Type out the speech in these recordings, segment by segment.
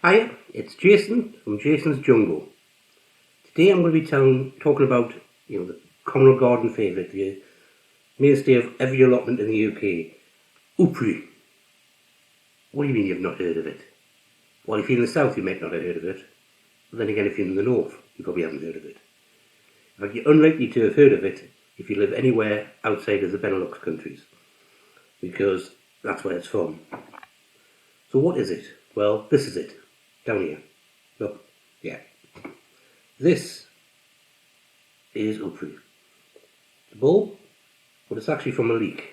Hiya, it's Jason from Jason's Jungle. Today I'm going to be talking about the common garden favourite, the mainstay of every allotment in the UK, oerprei. What do you mean you've not heard of it? Well, if you're in the south you might not have heard of it, but then again if you're in the north you probably haven't heard of it. In fact, you're unlikely to have heard of it if you live anywhere outside of the Benelux countries, because that's where it's from. So what is it? Well, this is it, down here. Look, yeah. This is oerprei. The bulb, but it's actually from a leek.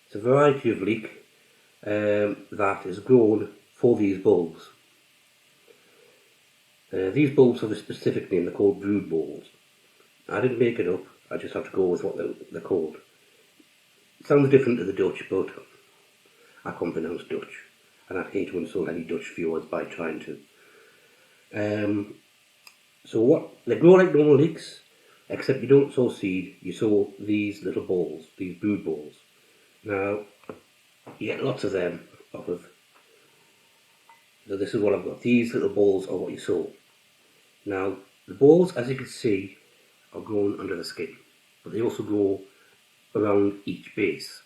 It's a variety of leek that is grown for these bulbs. These bulbs have a specific name, they're called brood bulbs. I didn't make it up, I just have to go with what they're called. It sounds different to the Dutch, but I can't pronounce Dutch, and I'd hate to insult any Dutch viewers by trying to. So they grow like normal leeks, except you don't sow seed, you sow these little balls, these brood balls. Now, you get lots of them off of, so this is what I've got, these little balls are what you sow. Now, the balls, as you can see, are grown under the skin, but they also grow around each base.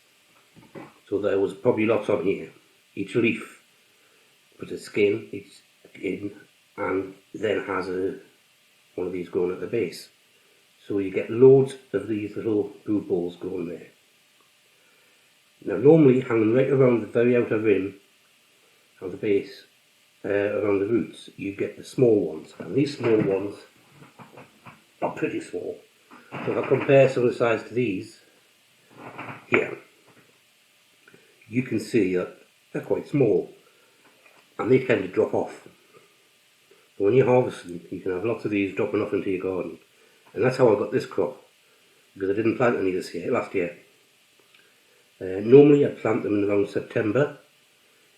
So there was probably lots on here. Each leaf puts a skin in, and then has one of these growing at the base. So you get loads of these little brood balls growing there. Now normally hanging right around the very outer rim of the base, around the roots, you get the small ones, and these small ones are pretty small. So if I compare some of the size to these here, you can see that they're quite small and they tend to drop off. So when you harvest them, you can have lots of these dropping off into your garden. And that's how I got this crop, because I didn't plant any last year. Normally I'd plant them in around September,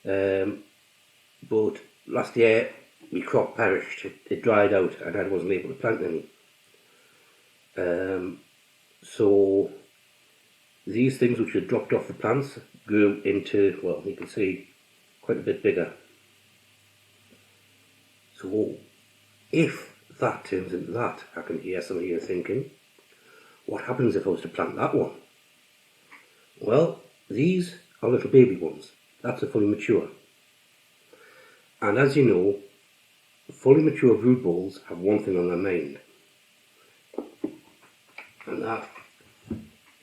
but last year my crop perished, it dried out and I wasn't able to plant any. So these things which had dropped off the plants grew into, well, you can see, quite a bit bigger. So if that turns into that, I can hear some of you thinking, what happens if I was to plant that one? Well, these are little baby ones. That's a fully mature. And as you know, fully mature brood balls have one thing on their mind, and that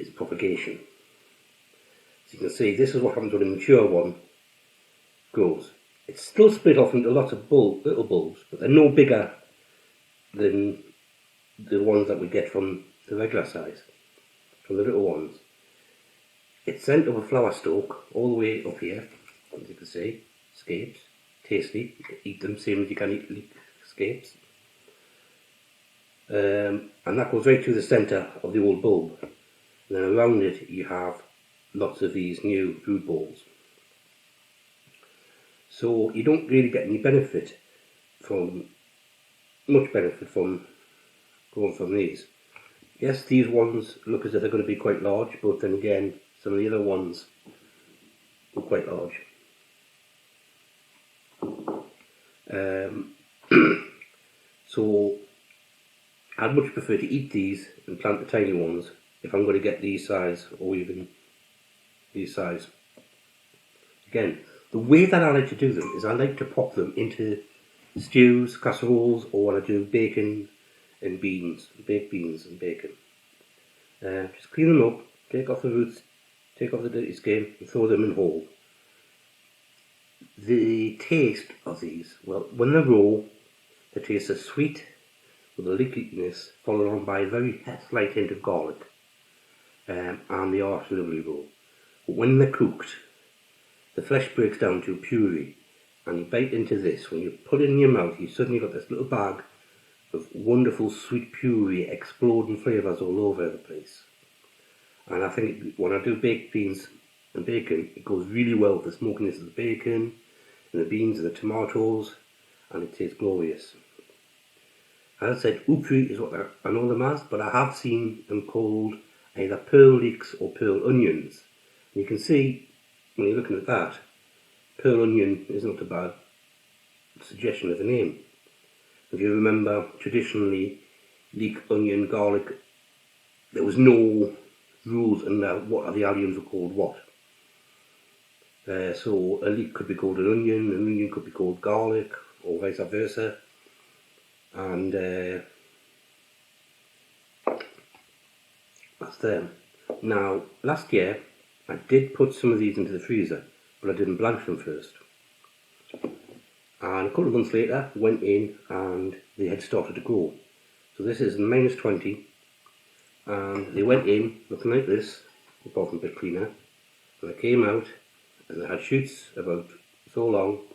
is propagation. So you can see this is what happens when a mature one grows. It's still split off into lots of little bulbs, but they're no bigger than the ones that we get from the regular size, from the little ones. It's sent up a flower stalk all the way up here, as you can see, scapes, tasty, you can eat them same as you can eat leek scapes. And that goes right through the centre of the old bulb, and then around it you have lots of these new brood balls. So you don't really get any much benefit from growing from these. Yes, these ones look as if they're going to be quite large, but then again, some of the other ones are quite large. So I'd much prefer to eat these and plant the tiny ones if I'm going to get these size, or even these size. Again, the way that I like to do them is I like to pop them into stews, casseroles, or when I do bacon and beans, baked beans and bacon. Just clean them up, take off the roots, take off the dirty skin, and throw them in whole. The taste of these, well, when they're raw, the taste is sweet with a leakiness, followed on by a very slight hint of garlic, and they are absolutely raw. But when they're cooked, the flesh breaks down to a puree, and you bite into this. When you put it in your mouth, you suddenly got this little bag of wonderful sweet puree exploding flavours all over the place. And I think when I do baked beans and bacon, it goes really well with the smokiness of the bacon and the beans and the tomatoes, and it tastes glorious. As I said, oerprei is what I know them as, but I have seen them called either pearl leeks or pearl onions. And you can see, when you're looking at that, pearl onion is not a bad suggestion of the name. If you remember, traditionally, leek, onion, garlic, there was no rules in what the alliums were called what. So a leek could be called an onion could be called garlic, or vice versa. And that's them. Now, last year, I did put some of these into the freezer, but I didn't blanch them first. And a couple of months later, went in and they had started to grow. So this is -20, and they went in looking like this, apart from a bit cleaner. And they came out, and they had shoots about so long,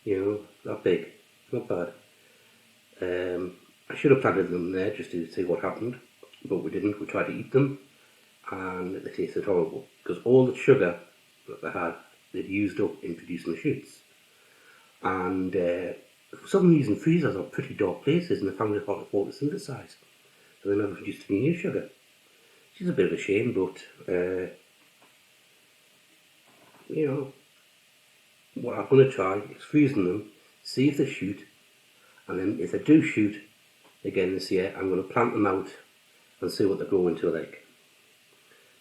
you know, that big, not bad. I should have planted them there just to see what happened, but we didn't. We tried to eat them, and they tasted horrible, because all the sugar that they had, they'd used up in producing the shoots. And for some reason, freezers are pretty dark places, and they found it hard to photosynthesize, so they never produced any new sugar, which is a bit of a shame, but you know, what I'm going to try is freezing them, see if they shoot, and then if they do shoot again this year, I'm going to plant them out and see what they grow into like.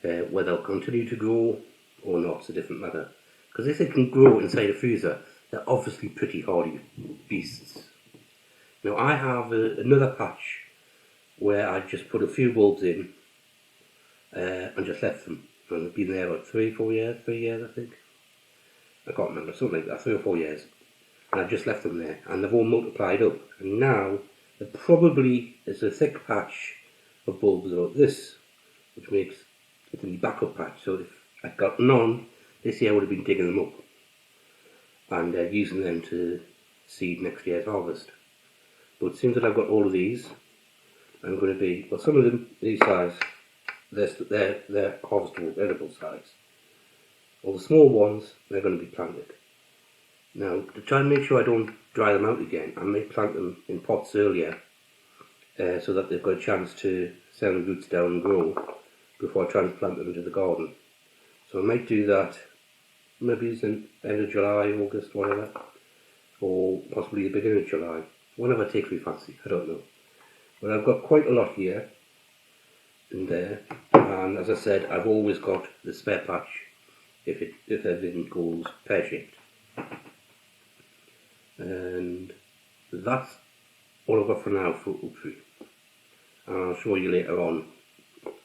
Whether they'll continue to grow or not is a different matter, because if they can grow inside a freezer, they're obviously pretty hardy beasts. Now I have another patch where I just put a few bulbs in and just left them, and they've been there about 3 years I think. I can't remember, something like that, 3 or 4 years. And I just left them there, and they've all multiplied up. And now, there probably is a thick patch of bulbs about this, which makes it a backup patch. So if I'd got none, this year I would have been digging them up and using them to seed next year's harvest. But it seems that I've got all of these. I'm going to be, well, some of them, these size, they're harvestable, edible size. All the small ones, they're going to be planted. Now, to try and make sure I don't dry them out again, I may plant them in pots earlier so that they've got a chance to send the roots down and grow before I transplant them into the garden. So I might do that maybe it's in end of July, August, whatever, or possibly the beginning of July, whenever it takes me fancy, I don't know. But I've got quite a lot here in there, and as I said, I've always got the spare patch if everything goes pear-shaped. And that's all I've got for now for oerprei, and I'll show you later on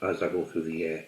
as I go through the year.